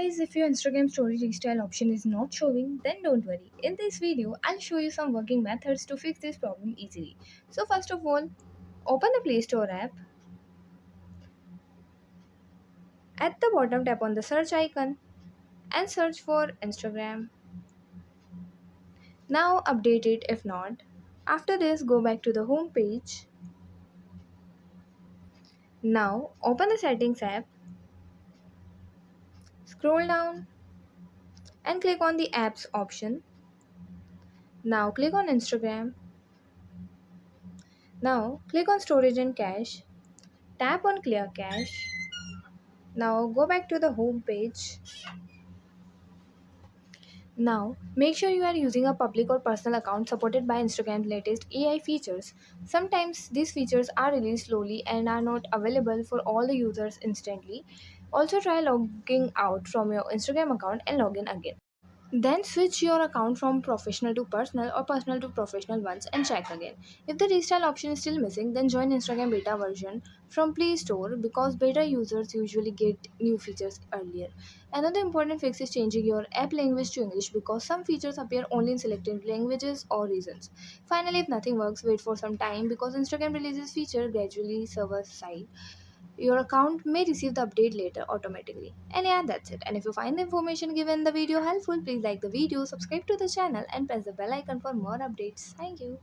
guys, if your Instagram story restyle option is not showing, then don't worry. In this video, I'll show you some working methods to fix this problem easily. So first of all, open the Play Store app. At the bottom, tap on the search icon and search for Instagram. Now update it if not. After this, go back to the home page. Now open the settings app, scroll down and click on the apps option. Now click on Instagram. Now click on storage and cache. Tap on clear cache. Now go back to the home page. Now make sure you are using a public or personal account supported by Instagram's latest AI features. Sometimes these features are released slowly and are not available for all the users instantly. Also try logging out from your Instagram account and log in again. Then switch your account from professional to personal or personal to professional once and check again. If the restyle option is still missing, then join Instagram beta version from Play Store because beta users usually get new features earlier. Another important fix is changing your app language to English because some features appear only in selected languages or regions. Finally, if nothing works, wait for some time because Instagram releases feature gradually server side. Your account may receive the update later automatically. And yeah, that's it. And if you find the information given in the video helpful, please like the video, subscribe to the channel and press the bell icon for more updates. Thank you.